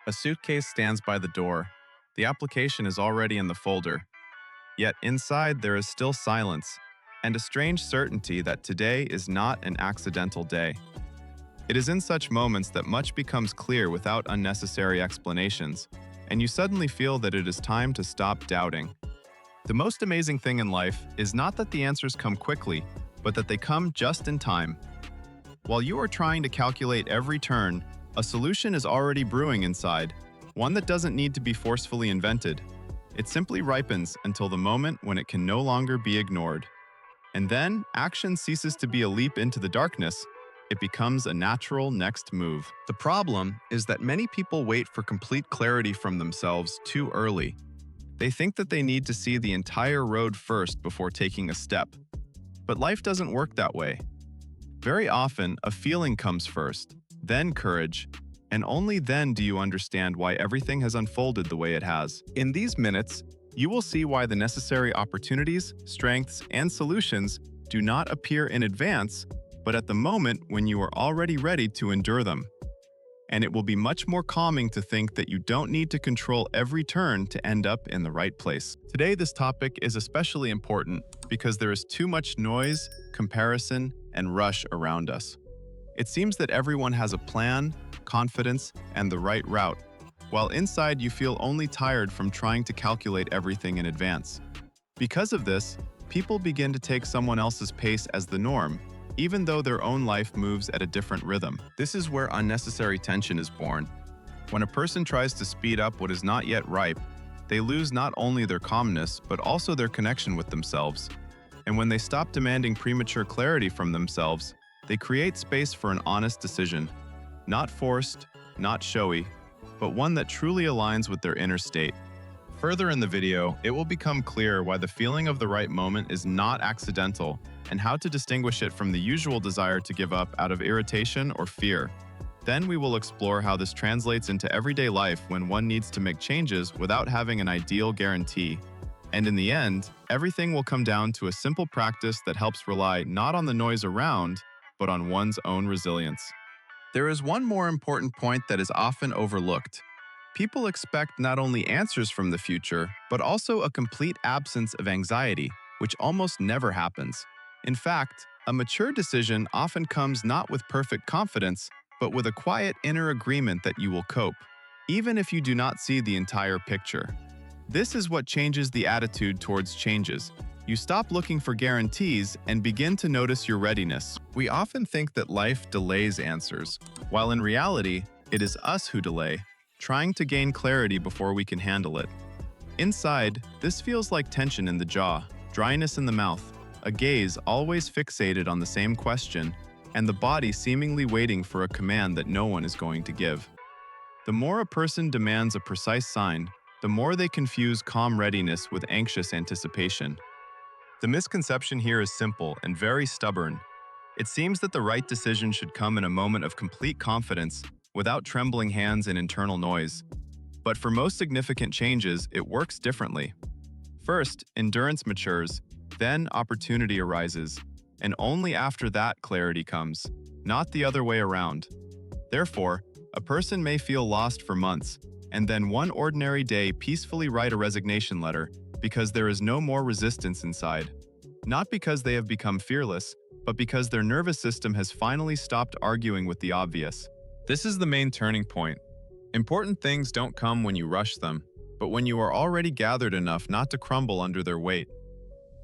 A suitcase stands by the door. The application is already in the folder. Yet inside there is still silence, and a strange certainty that today is not an accidental day. It is in such moments that much becomes clear without unnecessary explanations, and you suddenly feel that it is time to stop doubting. The most amazing thing in life is not that the answers come quickly, but that they come just in time. While you are trying to calculate every turn, a solution is already brewing inside, one that doesn't need to be forcefully invented. It simply ripens until the moment when it can no longer be ignored. And then, action ceases to be a leap into the darkness. It becomes a natural next move. The problem is that many people wait for complete clarity from themselves too early. They think that they need to see the entire road first before taking a step. But life doesn't work that way. Very often, a feeling comes first, then courage, and only then do you understand why everything has unfolded the way it has. In these minutes, you will see why the necessary opportunities, strengths, and solutions do not appear in advance, but at the moment when you are already ready to endure them. And it will be much more calming to think that you don't need to control every turn to end up in the right place. Today, this topic is especially important because there is too much noise, comparison, and rush around us. It seems that everyone has a plan, confidence, and the right route, while inside you feel only tired from trying to calculate everything in advance. Because of this, people begin to take someone else's pace as the norm, even though their own life moves at a different rhythm. This is where unnecessary tension is born. When a person tries to speed up what is not yet ripe, they lose not only their calmness, but also their connection with themselves. And when they stop demanding premature clarity from themselves, they create space for an honest decision. Not forced, not showy, but one that truly aligns with their inner state. Further in the video, it will become clear why the feeling of the right moment is not accidental and how to distinguish it from the usual desire to give up out of irritation or fear. Then we will explore how this translates into everyday life when one needs to make changes without having an ideal guarantee. And in the end, everything will come down to a simple practice that helps rely not on the noise around, but on one's own resilience. There is one more important point that is often overlooked. People expect not only answers from the future, but also a complete absence of anxiety, which almost never happens. In fact, a mature decision often comes not with perfect confidence, but with a quiet inner agreement that you will cope, even if you do not see the entire picture. This is what changes the attitude towards changes. You stop looking for guarantees and begin to notice your readiness. We often think that life delays answers, while in reality, it is us who delay, trying to gain clarity before we can handle it. Inside, this feels like tension in the jaw, dryness in the mouth, a gaze always fixated on the same question, and the body seemingly waiting for a command that no one is going to give. The more a person demands a precise sign, the more they confuse calm readiness with anxious anticipation. The misconception here is simple and very stubborn. It seems that the right decision should come in a moment of complete confidence, without trembling hands and internal noise. But for most significant changes, it works differently. First, endurance matures, then opportunity arises, and only after that clarity comes, not the other way around. Therefore, a person may feel lost for months, and then one ordinary day peacefully write a resignation letter because there is no more resistance inside. Not because they have become fearless, but because their nervous system has finally stopped arguing with the obvious. This is the main turning point. Important things don't come when you rush them, but when you are already gathered enough not to crumble under their weight.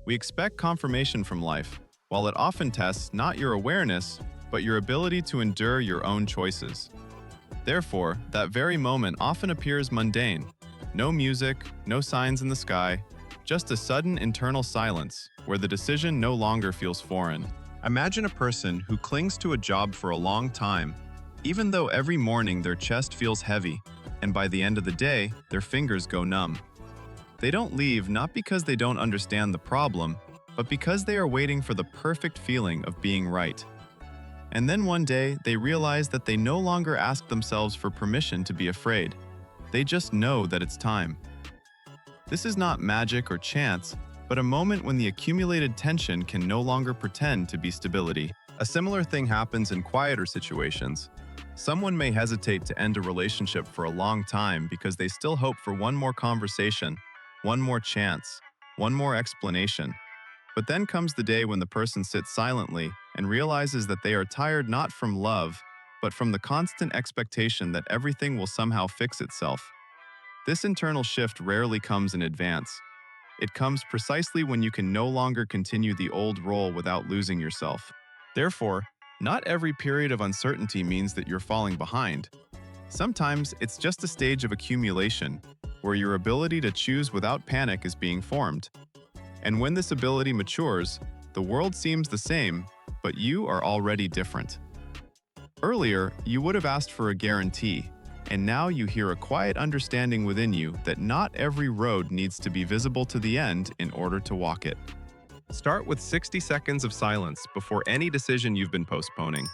We expect confirmation from life, while it often tests not your awareness, but your ability to endure your own choices. Therefore, that very moment often appears mundane. No music, no signs in the sky, just a sudden internal silence where the decision no longer feels foreign. Imagine a person who clings to a job for a long time, even though every morning their chest feels heavy, and by the end of the day, their fingers go numb. They don't leave not because they don't understand the problem, but because they are waiting for the perfect feeling of being right. And then one day, they realize that they no longer ask themselves for permission to be afraid. They just know that it's time. This is not magic or chance, but a moment when the accumulated tension can no longer pretend to be stability. A similar thing happens in quieter situations. Someone may hesitate to end a relationship for a long time because they still hope for one more conversation, one more chance, one more explanation. But then comes the day when the person sits silently and realizes that they are tired not from love, but from the constant expectation that everything will somehow fix itself. This internal shift rarely comes in advance. It comes precisely when you can no longer continue the old role without losing yourself. Therefore, not every period of uncertainty means that you're falling behind. Sometimes it's just a stage of accumulation, where your ability to choose without panic is being formed. And when this ability matures, the world seems the same, but you are already different. Earlier, you would have asked for a guarantee, and now you hear a quiet understanding within you that not every road needs to be visible to the end in order to walk it. Start with 60 seconds of silence before any decision you've been postponing.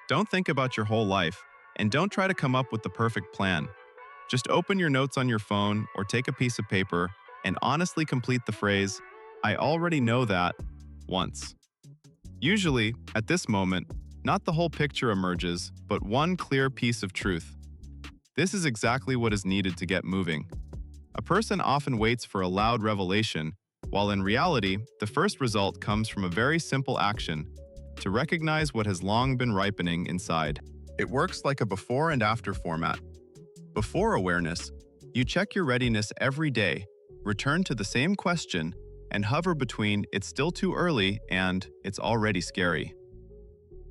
Don't think about your whole life, and don't try to come up with the perfect plan. Just open your notes on your phone or take a piece of paper and honestly complete the phrase, "I already know that," once. Usually, at this moment, not the whole picture emerges, but one clear piece of truth. This is exactly what is needed to get moving. A person often waits for a loud revelation, while in reality, the first result comes from a very simple action: to recognize what has long been ripening inside. It works like a before and after format. Before awareness, you check your readiness every day, return to the same question, and hover between "it's still too early" and "it's already scary."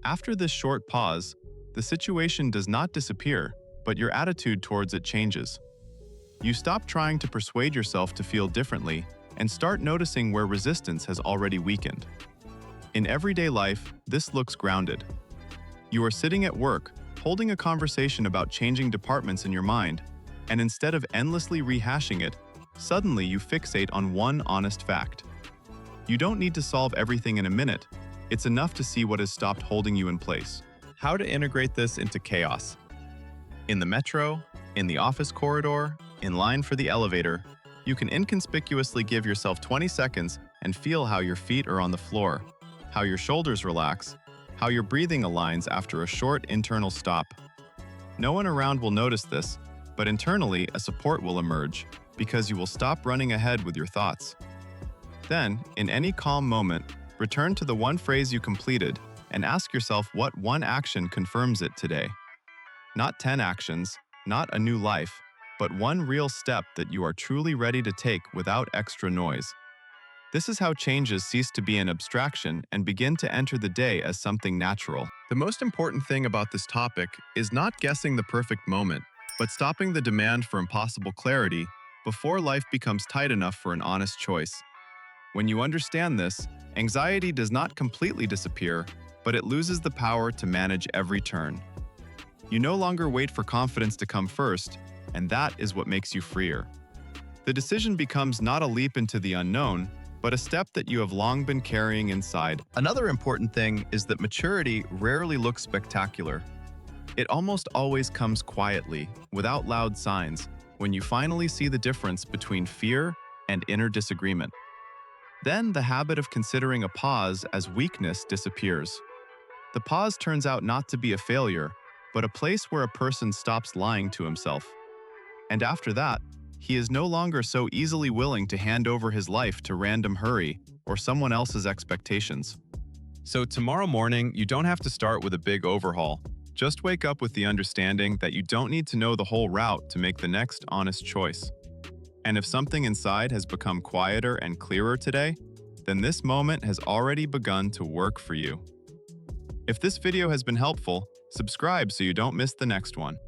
After this short pause, the situation does not disappear, but your attitude towards it changes. You stop trying to persuade yourself to feel differently and start noticing where resistance has already weakened. In everyday life, this looks grounded. You are sitting at work, holding a conversation about changing departments in your mind, and instead of endlessly rehashing it, suddenly you fixate on one honest fact. You don't need to solve everything in a minute. It's enough to see what has stopped holding you in place. How to integrate this into chaos. In the metro, in the office corridor, in line for the elevator, you can inconspicuously give yourself 20 seconds and feel how your feet are on the floor, how your shoulders relax, how your breathing aligns after a short internal stop. No one around will notice this, but internally a support will emerge because you will stop running ahead with your thoughts. Then, in any calm moment, return to the one phrase you completed and ask yourself what one action confirms it today. Not 10 actions, not a new life, but one real step that you are truly ready to take without extra noise. This is how changes cease to be an abstraction and begin to enter the day as something natural. The most important thing about this topic is not guessing the perfect moment, but stopping the demand for impossible clarity before life becomes tight enough for an honest choice. When you understand this, anxiety does not completely disappear, but it loses the power to manage every turn. You no longer wait for confidence to come first, and that is what makes you freer. The decision becomes not a leap into the unknown, but a step that you have long been carrying inside. Another important thing is that maturity rarely looks spectacular. It almost always comes quietly, without loud signs, when you finally see the difference between fear and inner disagreement. Then the habit of considering a pause as weakness disappears. The pause turns out not to be a failure, but a place where a person stops lying to himself. And after that, he is no longer so easily willing to hand over his life to random hurry or someone else's expectations. So tomorrow morning, you don't have to start with a big overhaul. Just wake up with the understanding that you don't need to know the whole route to make the next honest choice. And if something inside has become quieter and clearer today, then this moment has already begun to work for you. If this video has been helpful, subscribe so you don't miss the next one.